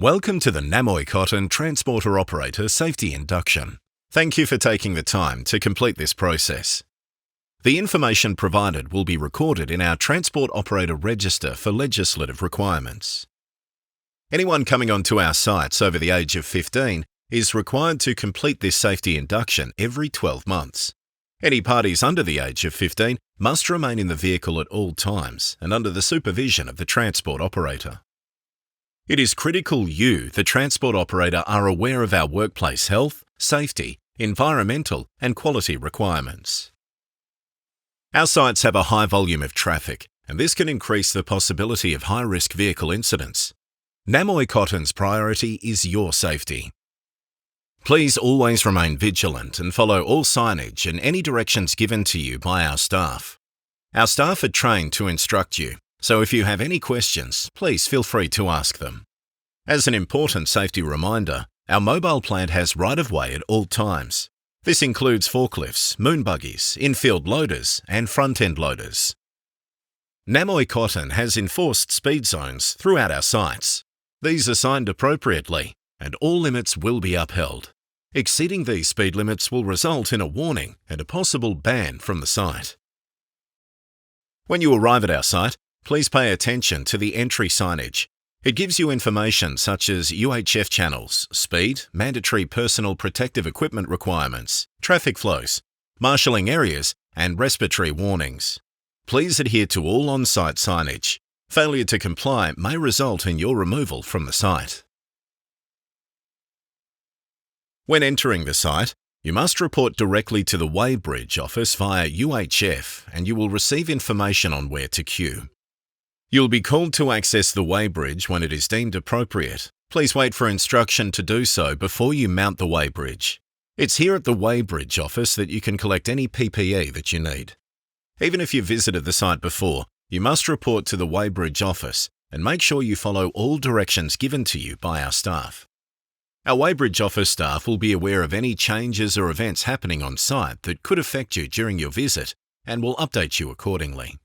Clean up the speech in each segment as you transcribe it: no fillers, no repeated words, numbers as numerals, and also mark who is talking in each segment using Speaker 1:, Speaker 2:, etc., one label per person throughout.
Speaker 1: Welcome to the Namoi Cotton Transporter Operator Safety Induction. Thank you for taking the time to complete this process. The information provided will be recorded in our Transport Operator Register for legislative requirements. Anyone coming onto our sites over the age of 15 is required to complete this safety induction every 12 months. Any parties under the age of 15 must remain in the vehicle at all times and under the supervision of the transport operator. It is critical you, the transport operator, are aware of our workplace health, safety, environmental and quality requirements. Our sites have a high volume of traffic, and this can increase the possibility of high-risk vehicle incidents. Namoi Cotton's priority is your safety. Please always remain vigilant and follow all signage and any directions given to you by our staff. Our staff are trained to instruct you, so if you have any questions, please feel free to ask them. As an important safety reminder, our mobile plant has right-of-way at all times. This includes forklifts, moon buggies, infield loaders and front-end loaders. Namoi Cotton has enforced speed zones throughout our sites. These are signed appropriately and all limits will be upheld. Exceeding these speed limits will result in a warning and a possible ban from the site. When you arrive at our site, please pay attention to the entry signage. It gives you information such as UHF channels, speed, mandatory personal protective equipment requirements, traffic flows, marshalling areas, and respiratory warnings. Please adhere to all on-site signage. Failure to comply may result in your removal from the site. When entering the site, you must report directly to the Weighbridge office via UHF and you will receive information on where to queue. You'll be called to access the weighbridge when it is deemed appropriate. Please wait for instruction to do so before you mount the weighbridge. It's here at the weighbridge office that you can collect any PPE that you need. Even if you visited the site before, you must report to the weighbridge office and make sure you follow all directions given to you by our staff. Our weighbridge office staff will be aware of any changes or events happening on site that could affect you during your visit and will update you accordingly.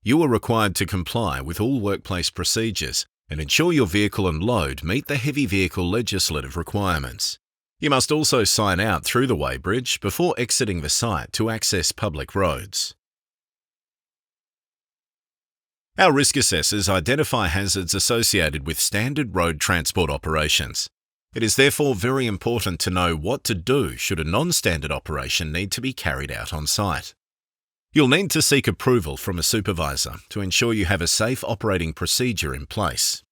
Speaker 1: You are required to comply with all workplace procedures and ensure your vehicle and load meet the heavy vehicle legislative requirements. You must also sign out through the weighbridge before exiting the site to access public roads. Our risk assessors identify hazards associated with standard road transport operations. It is therefore very important to know what to do should a non-standard operation need to be carried out on site. You'll need to seek approval from a supervisor to ensure you have a safe operating procedure in place.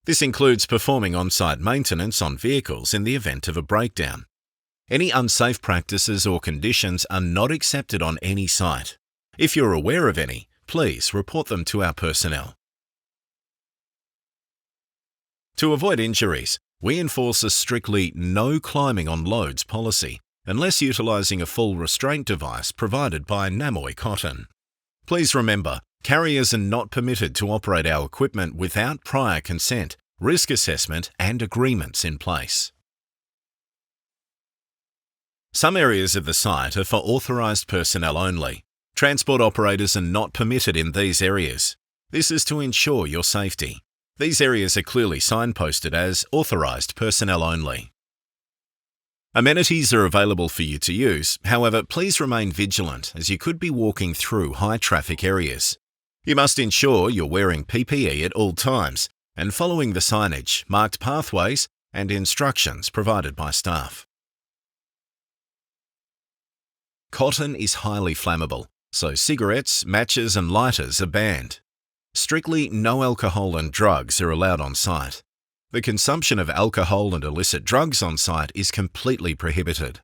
Speaker 1: This includes performing on-site maintenance on vehicles in the event of a breakdown. Any unsafe practices or conditions are not accepted on any site. If you're aware of any, please report them to our personnel. To avoid injuries, we enforce a strictly no climbing on loads policy, unless utilising a full restraint device provided by Namoi Cotton. Please remember, carriers are not permitted to operate our equipment without prior consent, risk assessment and agreements in place. Some areas of the site are for authorised personnel only. Transport operators are not permitted in these areas. This is to ensure your safety. These areas are clearly signposted as authorised personnel only. Amenities are available for you to use, however, please remain vigilant as you could be walking through high-traffic areas. You must ensure you're wearing PPE at all times and following the signage, marked pathways and instructions provided by staff. Cotton is highly flammable, so cigarettes, matches and lighters are banned. Strictly no alcohol and drugs are allowed on site. The consumption of alcohol and illicit drugs on site is completely prohibited.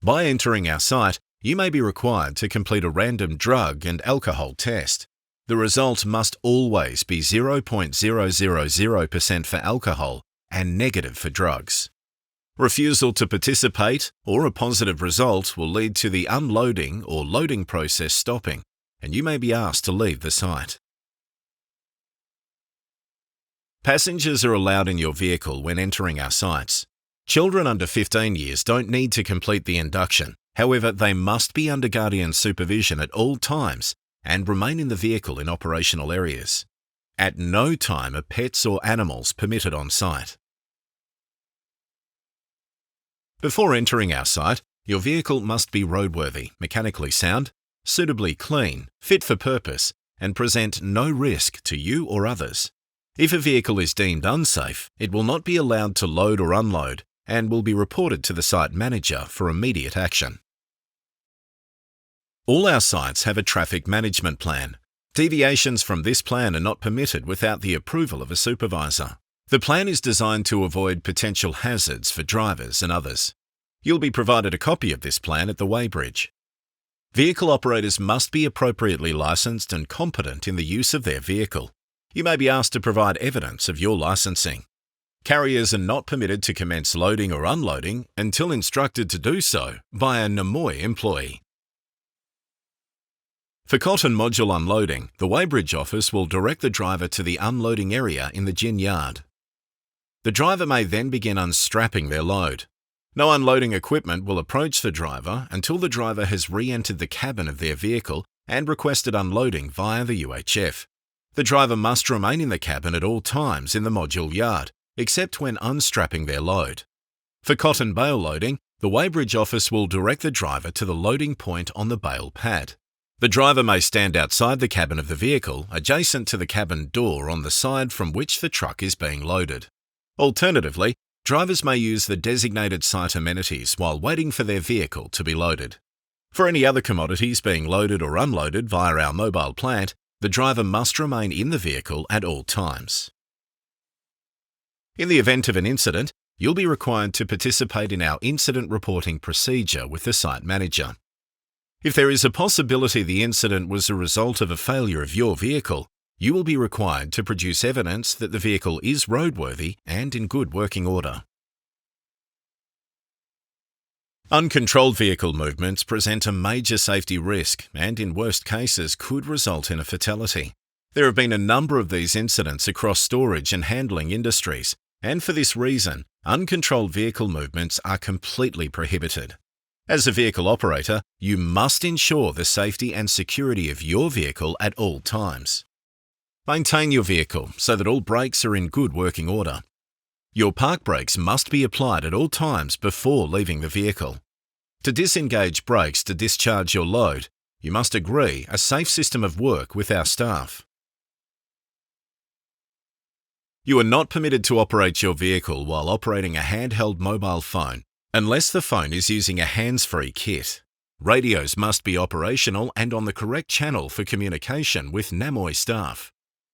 Speaker 1: By entering our site, you may be required to complete a random drug and alcohol test. The result must always be 0.000% for alcohol and negative for drugs. Refusal to participate or a positive result will lead to the unloading or loading process stopping, and you may be asked to leave the site. Passengers are allowed in your vehicle when entering our sites. Children under 15 years don't need to complete the induction. However, they must be under guardian supervision at all times and remain in the vehicle in operational areas. At no time are pets or animals permitted on site. Before entering our site, your vehicle must be roadworthy, mechanically sound, suitably clean, fit for purpose, and present no risk to you or others. If a vehicle is deemed unsafe, it will not be allowed to load or unload and will be reported to the site manager for immediate action. All our sites have a traffic management plan. Deviations from this plan are not permitted without the approval of a supervisor. The plan is designed to avoid potential hazards for drivers and others. You'll be provided a copy of this plan at the weighbridge. Vehicle operators must be appropriately licensed and competent in the use of their vehicle. You may be asked to provide evidence of your licensing. Carriers are not permitted to commence loading or unloading until instructed to do so by a Namoi employee. For cotton module unloading, the weighbridge office will direct the driver to the unloading area in the gin yard. The driver may then begin unstrapping their load. No unloading equipment will approach the driver until the driver has re-entered the cabin of their vehicle and requested unloading via the UHF. The driver must remain in the cabin at all times in the module yard, except when unstrapping their load. For cotton bale loading, the weighbridge office will direct the driver to the loading point on the bale pad. The driver may stand outside the cabin of the vehicle, adjacent to the cabin door on the side from which the truck is being loaded. Alternatively, drivers may use the designated site amenities while waiting for their vehicle to be loaded. For any other commodities being loaded or unloaded via our mobile plant, the driver must remain in the vehicle at all times. In the event of an incident, you'll be required to participate in our incident reporting procedure with the site manager. If there is a possibility the incident was a result of a failure of your vehicle, you will be required to produce evidence that the vehicle is roadworthy and in good working order. Uncontrolled vehicle movements present a major safety risk and, in worst cases, could result in a fatality. There have been a number of these incidents across storage and handling industries, and for this reason, uncontrolled vehicle movements are completely prohibited. As a vehicle operator, you must ensure the safety and security of your vehicle at all times. Maintain your vehicle so that all brakes are in good working order. Your park brakes must be applied at all times before leaving the vehicle. To disengage brakes to discharge your load, you must agree a safe system of work with our staff. You are not permitted to operate your vehicle while operating a handheld mobile phone unless the phone is using a hands-free kit. Radios must be operational and on the correct channel for communication with Namoi staff.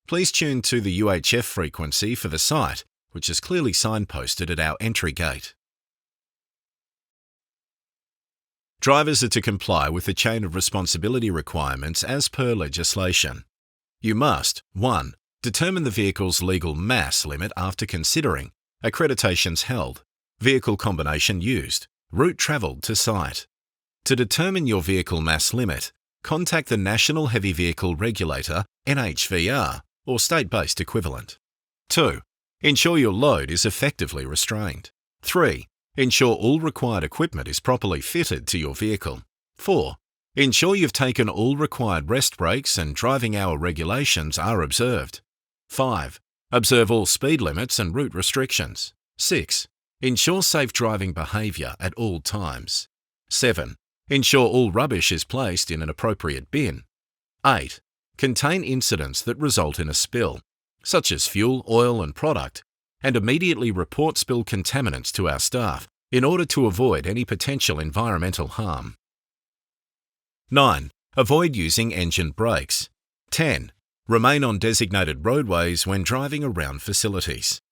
Speaker 1: Please tune to the UHF frequency for the site, which is clearly signposted at our entry gate. Drivers are to comply with the chain of responsibility requirements as per legislation. You must 1. Determine the vehicle's legal mass limit after considering accreditations held, vehicle combination used, route travelled to site. To determine your vehicle mass limit, contact the National Heavy Vehicle Regulator, NHVR, or state-based equivalent. 2. Ensure your load is effectively restrained. 3. Ensure all required equipment is properly fitted to your vehicle. 4. Ensure you've taken all required rest breaks and driving hour regulations are observed. 5. Observe all speed limits and route restrictions. 6. Ensure safe driving behaviour at all times. 7. Ensure all rubbish is placed in an appropriate bin. 8. Contain incidents that result in a spill, such as fuel, oil and product, and immediately report spill contaminants to our staff in order to avoid any potential environmental harm. 9. Avoid using engine brakes. 10. Remain on designated roadways when driving around facilities.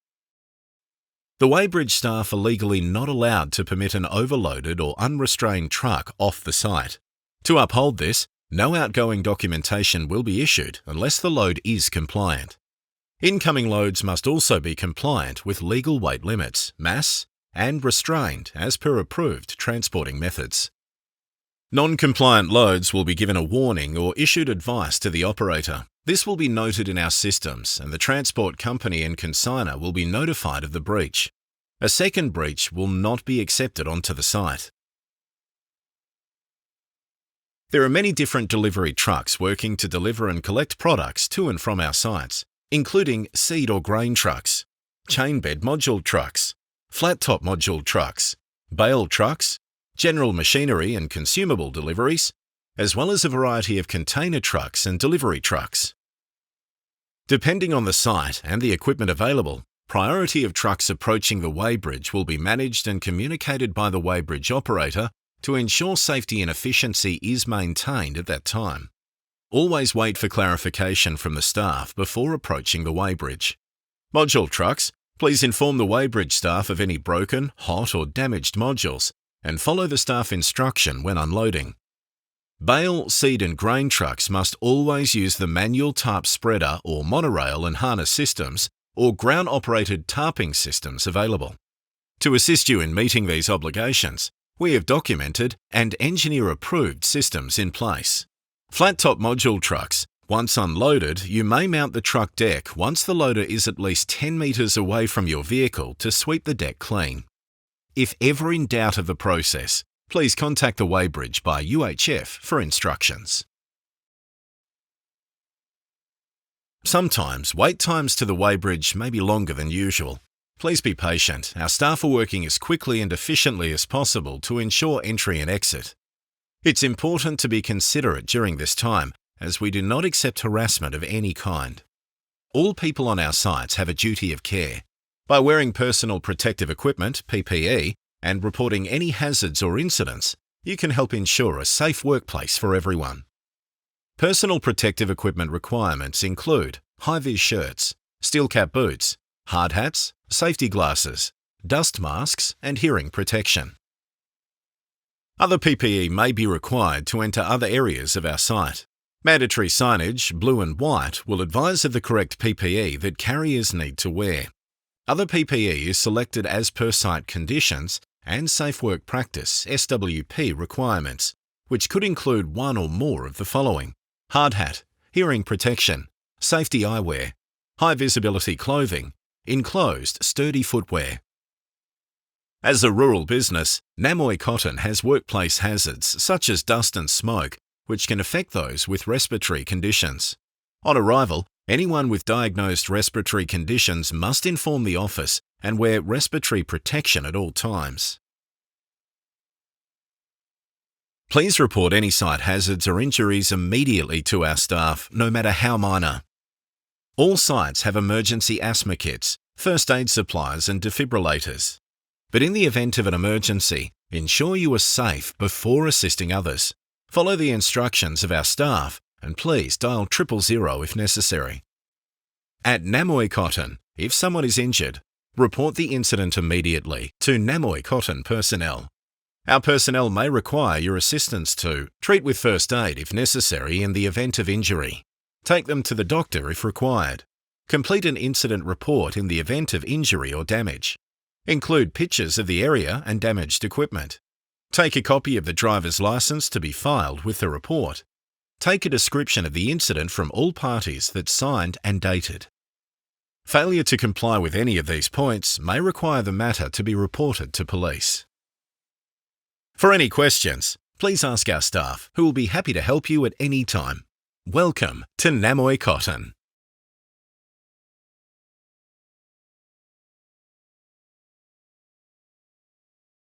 Speaker 1: The weighbridge staff are legally not allowed to permit an overloaded or unrestrained truck off the site. To uphold this, no outgoing documentation will be issued unless the load is compliant. Incoming loads must also be compliant with legal weight limits, mass, and restrained as per approved transporting methods. Non-compliant loads will be given a warning or issued advice to the operator. This will be noted in our systems and the transport company and consignor will be notified of the breach. A second breach will not be accepted onto the site. There are many different delivery trucks working to deliver and collect products to and from our sites. including seed or grain trucks, chain bed module trucks, flat top module trucks, bale trucks, general machinery and consumable deliveries, as well as a variety of container trucks and delivery trucks. Depending on the site and the equipment available, priority of trucks approaching the weighbridge will be managed and communicated by the weighbridge operator to ensure safety and efficiency is maintained at that time. Always wait for clarification from the staff before approaching the weighbridge. Module trucks, please inform the weighbridge staff of any broken, hot or damaged modules and follow the staff instruction when unloading. Bale, seed and grain trucks must always use the manual tarp spreader or monorail and harness systems or ground-operated tarping systems available. To assist you in meeting these obligations, we have documented and engineer-approved systems in place. Flat-top module trucks. Once unloaded, you may mount the truck deck once the loader is at least 10 metres away from your vehicle to sweep the deck clean. If ever in doubt of the process, please contact the weighbridge by UHF for instructions. Sometimes wait times to the weighbridge may be longer than usual. Please be patient. Our staff are working as quickly and efficiently as possible to ensure entry and exit. It's important to be considerate during this time, as we do not accept harassment of any kind. All people on our sites have a duty of care. By wearing personal protective equipment, PPE, and reporting any hazards or incidents, you can help ensure a safe workplace for everyone. Personal protective equipment requirements include high-vis shirts, steel cap boots, hard hats, safety glasses, dust masks, and hearing protection. Other PPE may be required to enter other areas of our site. Mandatory signage, blue and white, will advise of the correct PPE that carriers need to wear. Other PPE is selected as per site conditions and Safe Work Practice (SWP) requirements, which could include one or more of the following: hard hat, hearing protection, safety eyewear, high visibility clothing, enclosed sturdy footwear. As a rural business, Namoi Cotton has workplace hazards such as dust and smoke, which can affect those with respiratory conditions. On arrival, anyone with diagnosed respiratory conditions must inform the office and wear respiratory protection at all times. Please report any site hazards or injuries immediately to our staff, no matter how minor. All sites have emergency asthma kits, first aid supplies and defibrillators. But in the event of an emergency, ensure you are safe before assisting others. Follow the instructions of our staff and please dial 000 if necessary. At Namoi Cotton, if someone is injured, report the incident immediately to Namoi Cotton personnel. Our personnel may require your assistance to treat with first aid if necessary in the event of injury. Take them to the doctor if required. Complete an incident report in the event of injury or damage. Include pictures of the area and damaged equipment. Take a copy of the driver's license to be filed with the report. Take a description of the incident from all parties that's signed and dated. Failure to comply with any of these points may require the matter to be reported to police. For any questions, please ask our staff, who will be happy to help you at any time. Welcome to Namoi Cotton.